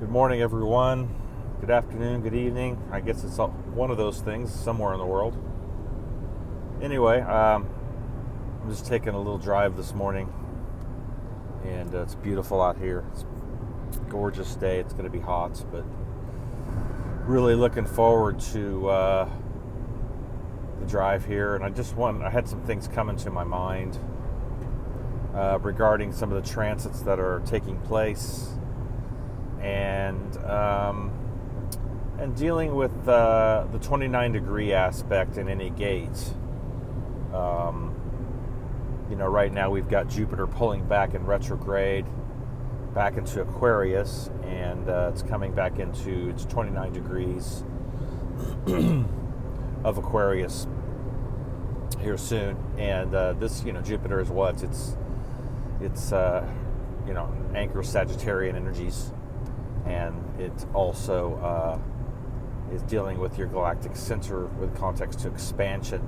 Good morning, everyone. Good afternoon, good evening. I guess it's one of those things somewhere in the world. Anyway, I'm just taking a little drive this morning, and it's beautiful out here. It's a gorgeous day. It's going to be hot, but really looking forward to the drive here. And I had some things come into my mind regarding some of the transits that are taking place. And dealing with the 29-degree aspect in any gate. Right now we've got Jupiter pulling back in retrograde, back into Aquarius, and it's coming back into its 29 degrees of Aquarius here soon. And this, Jupiter is what? It's anchor Sagittarian energies. And it also is dealing with your galactic center with context to expansion.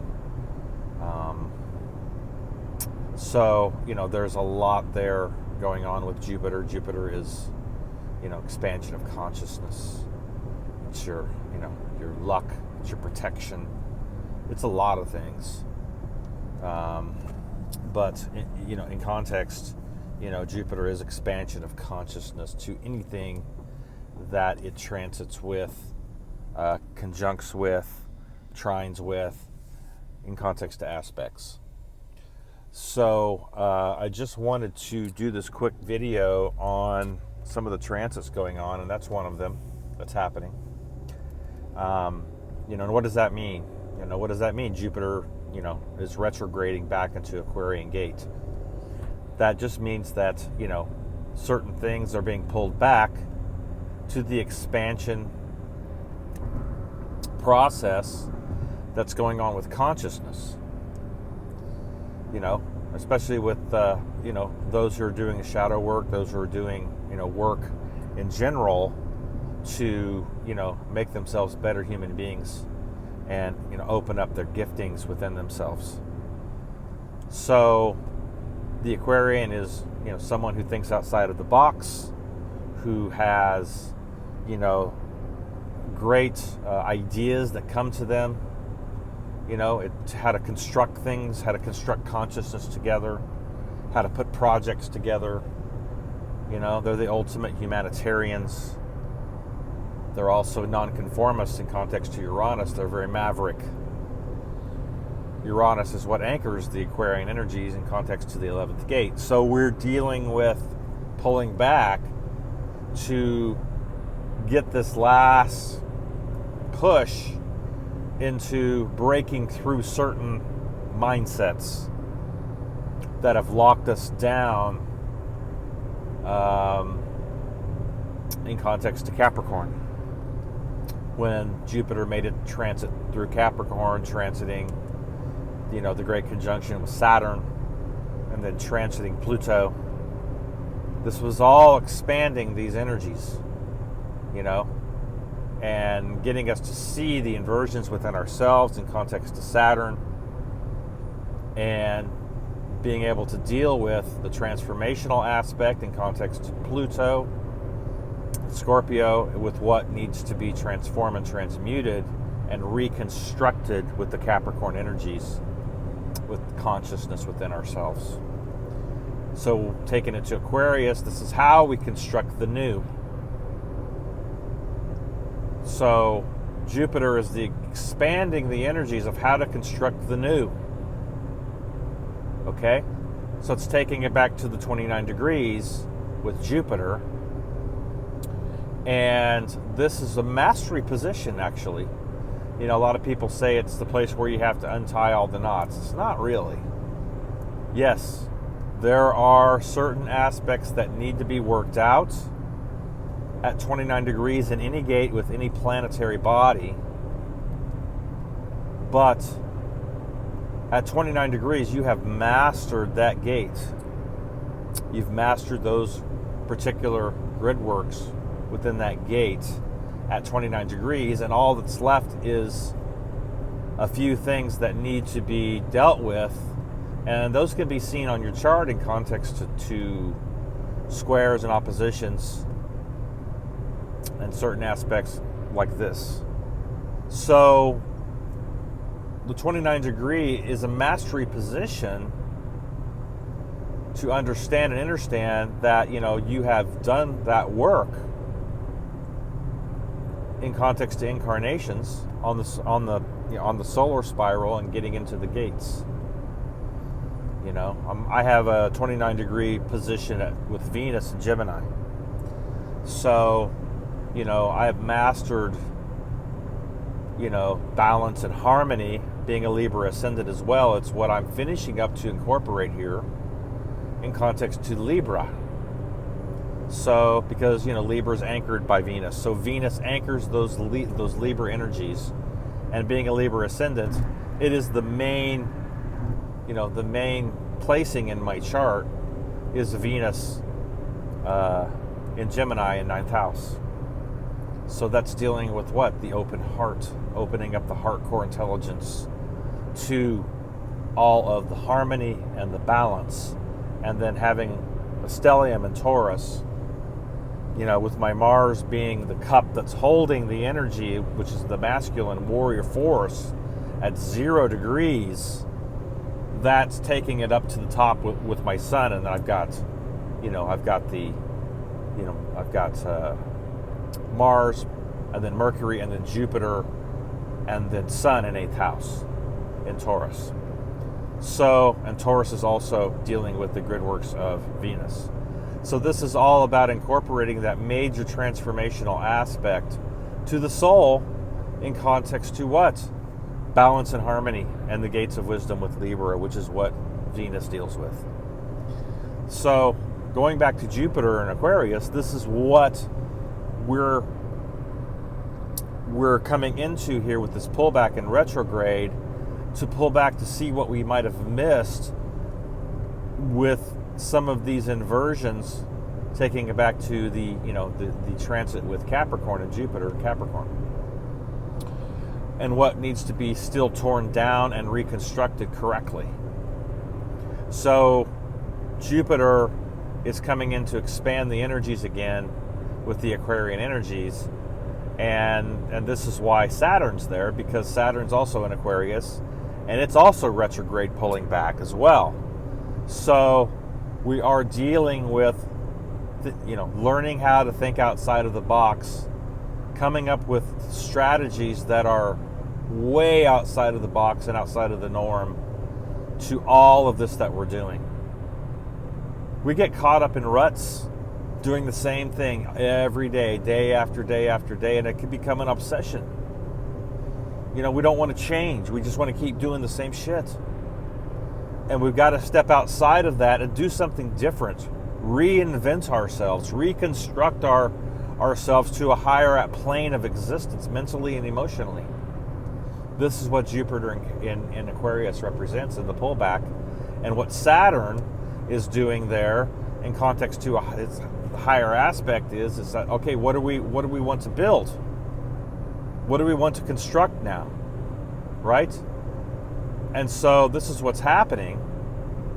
So there's a lot there going on with Jupiter. Jupiter is, expansion of consciousness. It's your luck. It's your protection. It's a lot of things. But in context, Jupiter is expansion of consciousness to anything that it transits with, conjuncts with, trines with, in context to aspects. So I just wanted to do this quick video on some of the transits going on, and that's one of them that's happening. And what does that mean? What does that mean? Jupiter, is retrograding back into Aquarian gate. That just means that, certain things are being pulled back to the expansion process that's going on with consciousness. Especially with, those who are doing shadow work, those who are doing, work in general to, make themselves better human beings and, open up their giftings within themselves. So the Aquarian is, someone who thinks outside of the box, who has, great ideas that come to them. How to construct things, how to construct consciousness together, how to put projects together. They're the ultimate humanitarians. They're also nonconformists in context to Uranus. They're very maverick. Uranus is what anchors the Aquarian energies in context to the 11th gate. So we're dealing with pulling back to get this last push into breaking through certain mindsets that have locked us down in context to Capricorn. When Jupiter made it transit through Capricorn, transiting the great conjunction with Saturn, and then transiting Pluto. This was all expanding these energies, and getting us to see the inversions within ourselves in context to Saturn, and being able to deal with the transformational aspect in context to Pluto, Scorpio, with what needs to be transformed and transmuted and reconstructed with the Capricorn energies, with consciousness within ourselves. So taking it to Aquarius, this is how we construct the new. So Jupiter is expanding the energies of how to construct the new. Okay? So it's taking it back to the 29 degrees with Jupiter. And this is a mastery position, actually. A lot of people say it's the place where you have to untie all the knots. It's not really. Yes, there are certain aspects that need to be worked out at 29 degrees in any gate with any planetary body. But at 29 degrees, you have mastered that gate. You've mastered those particular grid works within that gate at 29 degrees, and all that's left is a few things that need to be dealt with, and those can be seen on your chart in context to squares and oppositions and certain aspects like this. So the 29 degree is a mastery position to understand and understand that, you have done that work in context to incarnations on the solar spiral and getting into the gates. I have a 29 degree position with Venus and Gemini. So, I have mastered, balance and harmony, being a Libra ascendant as well. It's what I'm finishing up to incorporate here in context to Libra. So, because, Libra is anchored by Venus. So Venus anchors those Libra energies. And being a Libra ascendant, it is the main placing in my chart is Venus in Gemini in 9th house. So that's dealing with what? The open heart, opening up the heart core intelligence to all of the harmony and the balance, and then having a stellium in Taurus, with my Mars being the cup that's holding the energy, which is the masculine warrior force at 0 degrees, that's taking it up to the top with my Sun, and then I've got Mars, and then Mercury, and then Jupiter, and then Sun in 8th house in Taurus. So, and Taurus is also dealing with the grid works of Venus. So this is all about incorporating that major transformational aspect to the soul in context to what? Balance and harmony and the gates of wisdom with Libra, which is what Venus deals with. So going back to Jupiter and Aquarius, this is what we're coming into here with this pullback in retrograde, to pull back to see what we might have missed with some of these inversions, taking it back to the transit with Capricorn and Jupiter and Capricorn, and what needs to be still torn down and reconstructed correctly. So Jupiter is coming in to expand the energies again with the Aquarian energies, and this is why Saturn's there, because Saturn's also in Aquarius, and it's also retrograde pulling back as well. So we are dealing with learning how to think outside of the box, coming up with strategies that are way outside of the box and outside of the norm to all of this that we're doing. We get caught up in ruts doing the same thing every day, day after day after day, and it can become an obsession. We don't want to change. We just want to keep doing the same shit. And we've got to step outside of that and do something different. Reinvent ourselves, reconstruct ourselves to a higher plane of existence, mentally and emotionally. This is what Jupiter in Aquarius represents in the pullback, and what Saturn is doing there in context to its higher aspect is that, okay, what do we want to build? What do we want to construct now? Right? And so this is what's happening.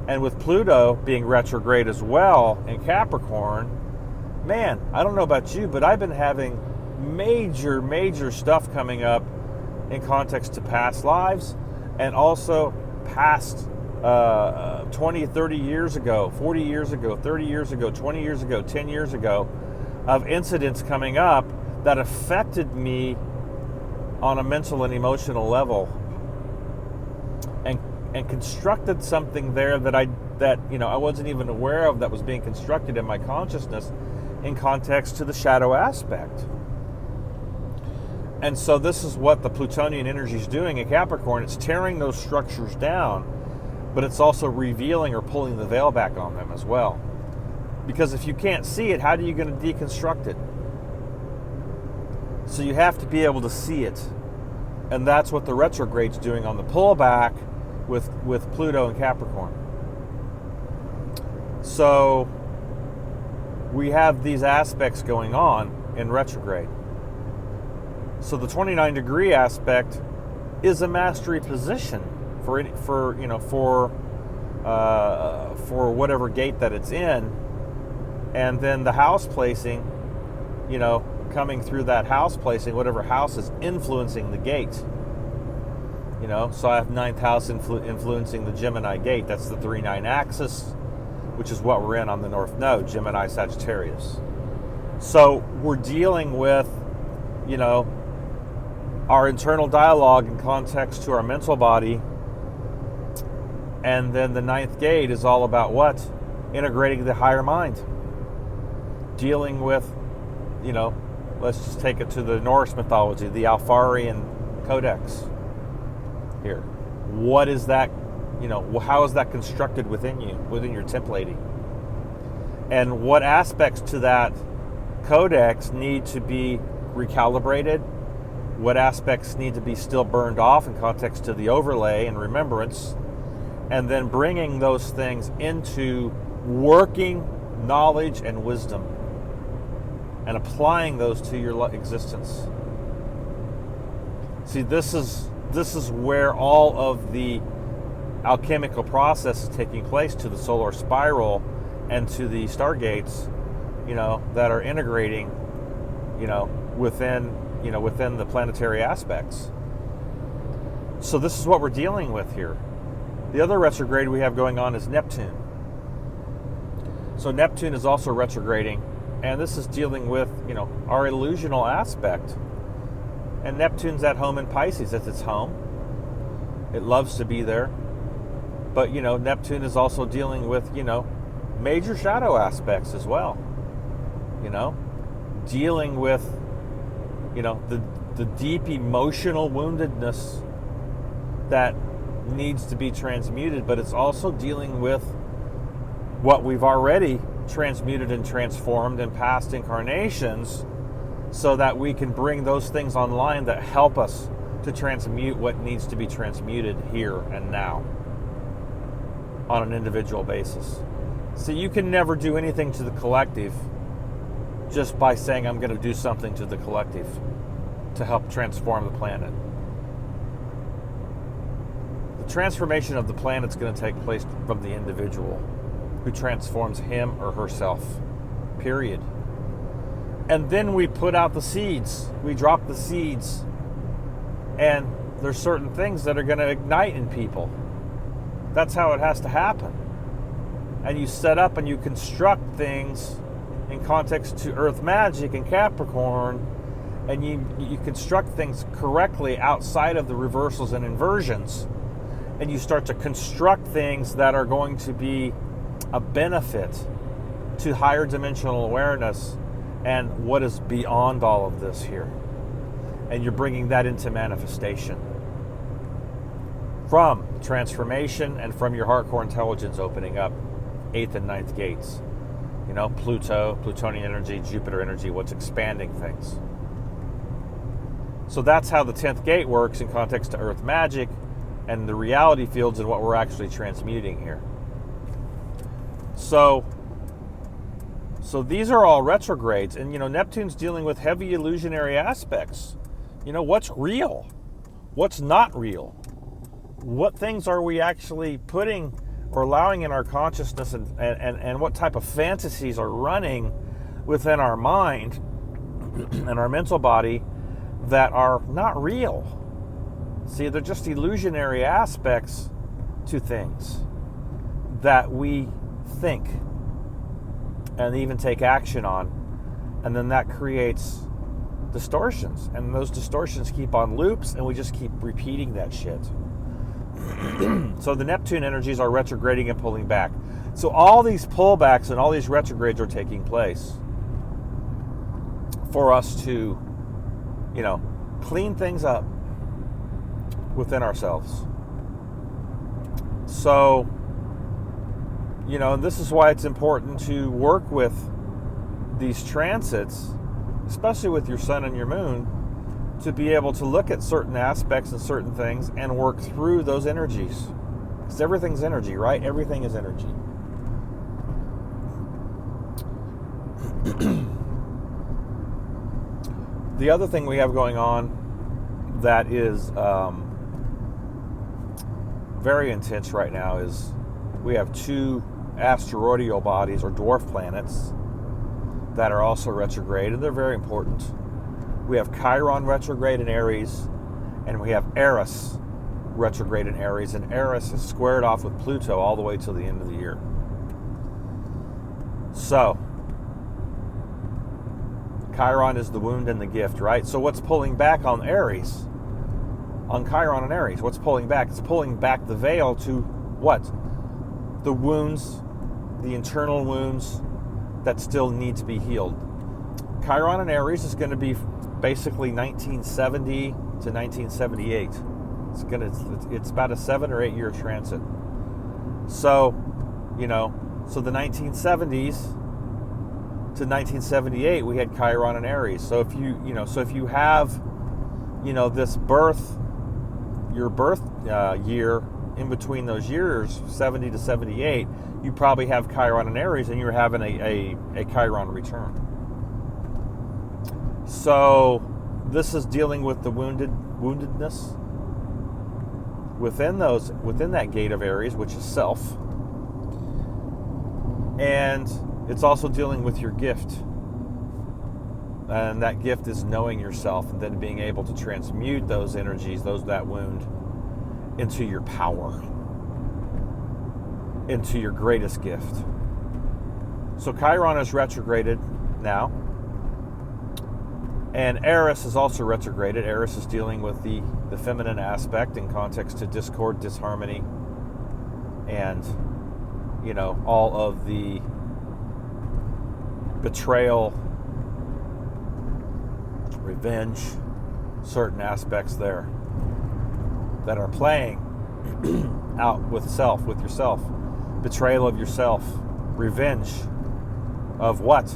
And with Pluto being retrograde as well in Capricorn, man, I don't know about you, but I've been having major stuff coming up in context to past lives, and also past 20, 30 years ago, 40 years ago, 30 years ago, 20 years ago, 10 years ago, of incidents coming up that affected me on a mental and emotional level, and constructed something there that I wasn't even aware of, that was being constructed in my consciousness in context to the shadow aspect. And so this is what the Plutonian energy is doing in Capricorn. It's tearing those structures down, but it's also revealing or pulling the veil back on them as well. Because if you can't see it, how are you going to deconstruct it? So you have to be able to see it. And that's what the retrograde's doing on the pullback with Pluto and Capricorn. So we have these aspects going on in retrograde. So the 29 degree aspect is a mastery position for whatever gate that it's in, and then the house placing, coming through that house, placing whatever house is influencing the gate. So I have 9th house influencing the Gemini gate. That's the 3-9 axis, which is what we're in on the North Node, Gemini Sagittarius. So we're dealing with, our internal dialogue in context to our mental body. And then the 9th gate is all about what? Integrating the higher mind. Dealing with, let's just take it to the Norse mythology, the Alfarian Codex here. What is that, how is that constructed within you, within your templating? And what aspects to that codex need to be recalibrated? What aspects need to be still burned off in context to the overlay and remembrance? And then bringing those things into working knowledge and wisdom and applying those to your existence. See, this is where all of the alchemical process is taking place, to the solar spiral and to the stargates, that are integrating, within the planetary aspects. So this is what we're dealing with here. The other retrograde we have going on is Neptune. So Neptune is also retrograding, and this is dealing with, our illusional aspect. And Neptune's at home in Pisces. That's its home. It loves to be there. But, Neptune is also dealing with, major shadow aspects as well. Dealing with, the deep emotional woundedness that needs to be transmuted, but it's also dealing with what we've already transmuted and transformed in past incarnations, so that we can bring those things online that help us to transmute what needs to be transmuted here and now on an individual basis. So you can never do anything to the collective just by saying, I'm going to do something to the collective to help transform the planet. The transformation of the planet is going to take place from the individual who transforms him or herself, period. And then we put out the seeds. We drop the seeds. And there's certain things that are going to ignite in people. That's how it has to happen. And you set up and you construct things in context to Earth magic and Capricorn, and you construct things correctly outside of the reversals and inversions, and you start to construct things that are going to be a benefit to higher dimensional awareness and what is beyond all of this here. And you're bringing that into manifestation from transformation and from your heart core intelligence opening up 8th and 9th gates. Pluto, Plutonian energy, Jupiter energy, what's expanding things. So that's how the 10th gate works in context to Earth magic and the reality fields and what we're actually transmuting here. So these are all retrogrades, and Neptune's dealing with heavy illusionary aspects. What's real? What's not real? What things are we actually putting or allowing in our consciousness, and what type of fantasies are running within our mind and our mental body that are not real? See, they're just illusionary aspects to things that we think and even take action on, and then that creates distortions, and those distortions keep on loops, and we just keep repeating that shit. So the Neptune energies are retrograding and pulling back. So all these pullbacks and all these retrogrades are taking place for us to, clean things up within ourselves. So, and this is why it's important to work with these transits, especially with your sun and your moon, to be able to look at certain aspects and certain things and work through those energies. Because everything's energy, right? Everything is energy. The other thing we have going on that is very intense right now is we have 2 asteroidal bodies or dwarf planets that are also retrograde, and they're very important. We have Chiron retrograde in Aries, and we have Eris retrograde in Aries, and Eris is squared off with Pluto all the way till the end of the year. So, Chiron is the wound and the gift, right? So what's pulling back on Aries? On Chiron and Aries, what's pulling back? It's pulling back the veil to what? The wounds, the internal wounds that still need to be healed. Chiron and Aries is going to be basically 1970 to 1978. It's about a 7 or 8 year transit. So, so the 1970s to 1978, we had Chiron and Aries. So if you have, this your birth year in between those years, 70 to 78, you probably have Chiron and Aries, and you're having a Chiron return. So this is dealing with the woundedness within that gate of Aries, which is self. And it's also dealing with your gift. And that gift is knowing yourself and then being able to transmute those energies, that wound, into your power, into your greatest gift. So Chiron is retrograded now. And Eris is also retrograded. Eris is dealing with the feminine aspect in context to discord, disharmony, and, all of the betrayal, revenge, certain aspects there that are playing out with yourself. Betrayal of yourself. Revenge of what?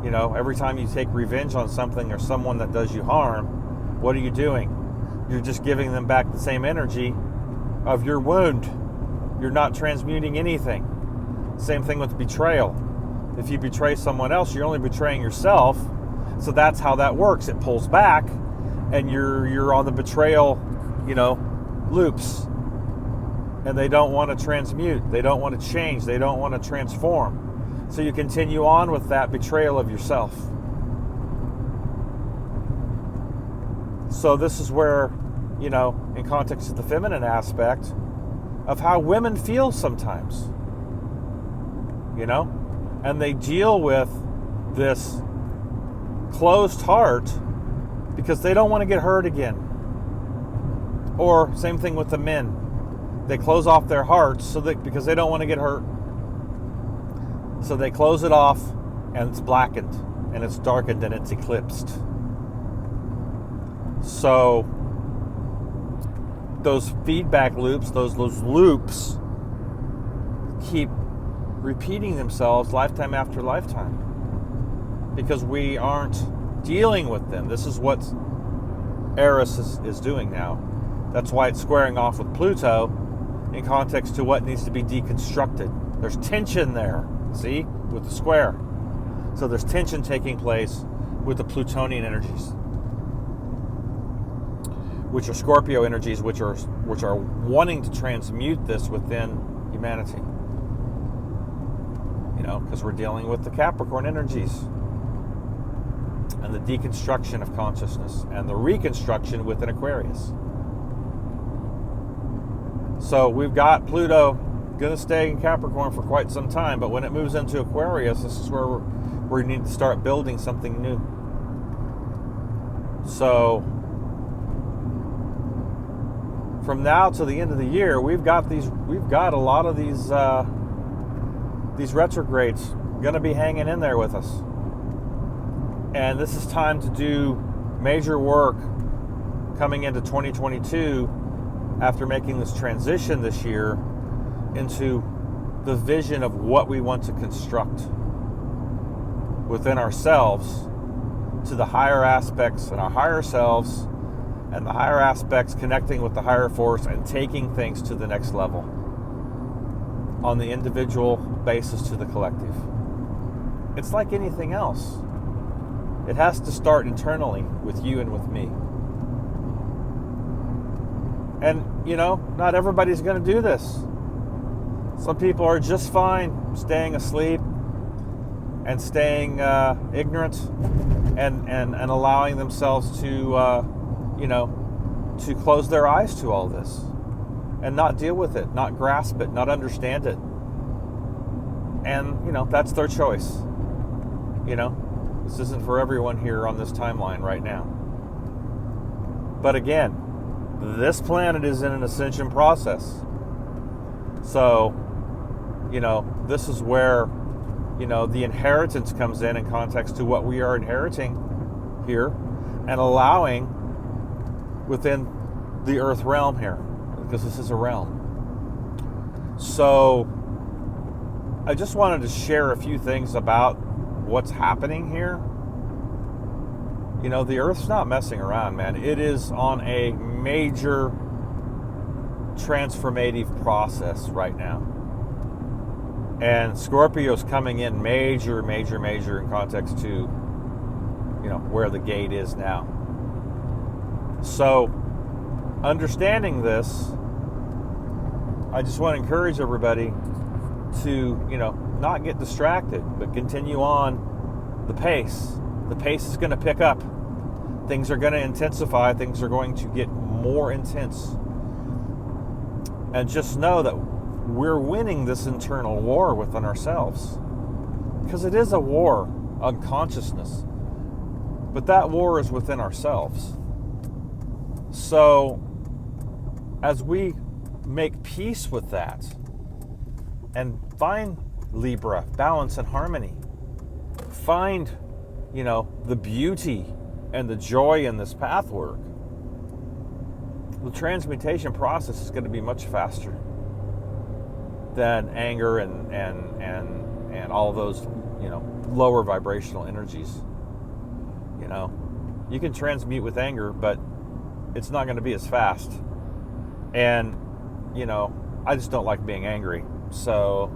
Every time you take revenge on something or someone that does you harm, what are you doing? You're just giving them back the same energy of your wound. You're not transmuting anything. Same thing with betrayal. If you betray someone else, you're only betraying yourself. So that's how that works. It pulls back, and you're on the betrayal, loops. And they don't want to transmute. They don't want to change. They don't want to transform. So you continue on with that betrayal of yourself. So this is where, in context of the feminine aspect of how women feel sometimes, and they deal with this closed heart because they don't want to get hurt again. Or same thing with the men. They close off their hearts because they don't want to get hurt. So they close it off, and it's blackened, and it's darkened, and it's eclipsed. So those feedback loops, those loops keep repeating themselves lifetime after lifetime because we aren't dealing with them. This is what Eris is doing now. That's why it's squaring off with Pluto in context to what needs to be deconstructed. There's tension there. See, with the square. So there's tension taking place with the Plutonian energies, which are Scorpio energies, which are wanting to transmute this within humanity. Because we're dealing with the Capricorn energies and the deconstruction of consciousness and the reconstruction within Aquarius. So we've got Pluto going to stay in Capricorn for quite some time, but when it moves into Aquarius, this is where we need to start building something new. So from now to the end of the year, we've got a lot of these retrogrades going to be hanging in there with us, and this is time to do major work coming into 2022 after making this transition this year into the vision of what we want to construct within ourselves to the higher aspects and our higher selves, and the higher aspects connecting with the higher force and taking things to the next level on the individual basis to the collective. It's like anything else. It has to start internally with you and with me. And, not everybody's going to do this. Some people are just fine staying asleep and staying ignorant and allowing themselves to, to close their eyes to all this and not deal with it, not grasp it, not understand it. And, that's their choice. This isn't for everyone here on this timeline right now. But again, this planet is in an ascension process. So, this is where, the inheritance comes in context to what we are inheriting here and allowing within the earth realm here, because this is a realm. So, I just wanted to share a few things about what's happening here. The earth's not messing around, man. It is on a major transformative process right now. And Scorpio's coming in major in context to, where the gate is now. So, understanding this, I just want to encourage everybody to, not get distracted, but continue on the pace. The pace is going to pick up. Things are going to intensify. Things are going to get more intense. And just know that we're winning this internal war within ourselves. Because it is a war on consciousness. But that war is within ourselves. So, as we make peace with that and find Libra, balance and harmony, find, the beauty and the joy in this path work, the transmutation process is going to be much faster than anger and all those, lower vibrational energies. You can transmute with anger, but it's not going to be as fast. And, I just don't like being angry. So,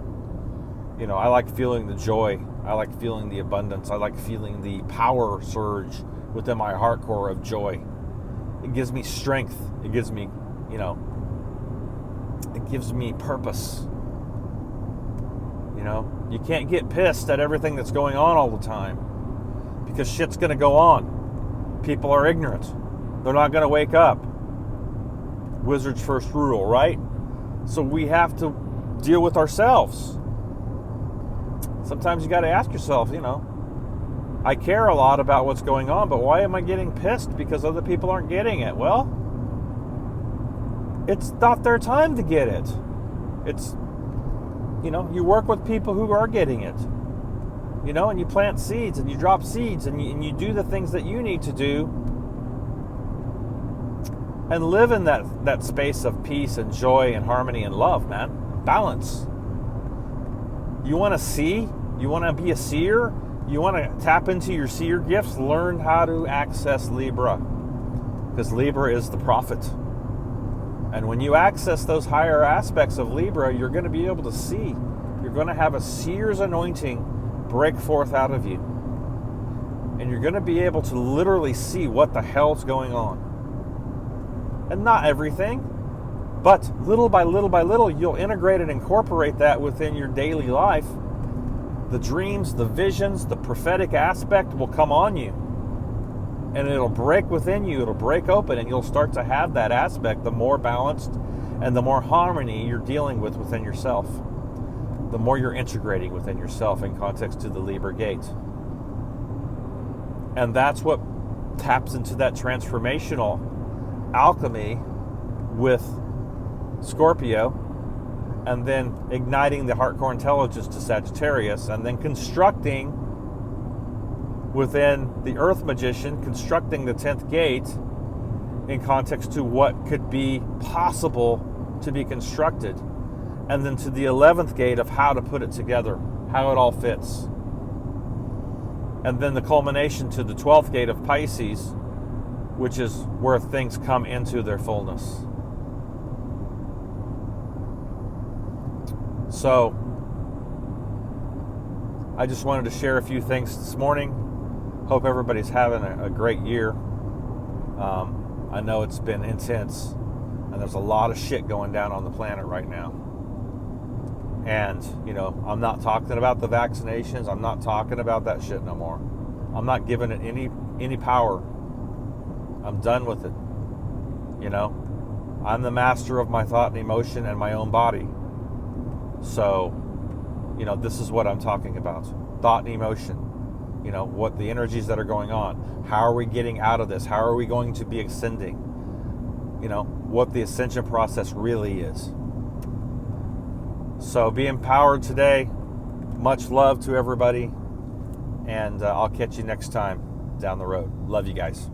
I like feeling the joy. I like feeling the abundance. I like feeling the power surge within my heart core of joy. It gives me strength. It gives me, it gives me purpose. You can't get pissed at everything that's going on all the time, because shit's going to go on. People are ignorant. They're not going to wake up. Wizard's first rule, right? So we have to deal with ourselves. Sometimes you got to ask yourself, I care a lot about what's going on, but why am I getting pissed because other people aren't getting it? Well, it's not their time to get it. It's, you work with people who are getting it, and you plant seeds and you drop seeds and you do the things that you need to do and live in that space of peace and joy and harmony and love, man. Balance. You want to see? You want to be a seer? You want to tap into your seer gifts? Learn how to access Libra, because Libra is the prophet. And when you access those higher aspects of Libra, you're going to be able to see. You're going to have a seer's anointing break forth out of you. And you're going to be able to literally see what the hell's going on. And not everything, but little by little, you'll integrate and incorporate that within your daily life. The dreams, the visions, the prophetic aspect will come on you. And it'll break within you, it'll break open, and you'll start to have that aspect, the more balanced and the more harmony you're dealing with within yourself. The more you're integrating within yourself in context to the Libra gate. And that's what taps into that transformational alchemy with Scorpio, and then igniting the heart core intelligence to Sagittarius, and then constructing within the Earth Magician, constructing the 10th gate in context to what could be possible to be constructed, and then to the 11th gate of how to put it together, how it all fits. And then the culmination to the 12th gate of Pisces, which is where things come into their fullness. So, I just wanted to share a few things this morning. Hope everybody's having a great year. I know it's been intense, and there's a lot of shit going down on the planet right now. And, I'm not talking about the vaccinations. I'm not talking about that shit no more. I'm not giving it any power. I'm done with it. I'm the master of my thought and emotion and my own body. So, this is what I'm talking about. Thought and emotion. What the energies that are going on. How are we getting out of this? How are we going to be ascending? What the ascension process really is. So be empowered today. Much love to everybody. And I'll catch you next time down the road. Love you guys.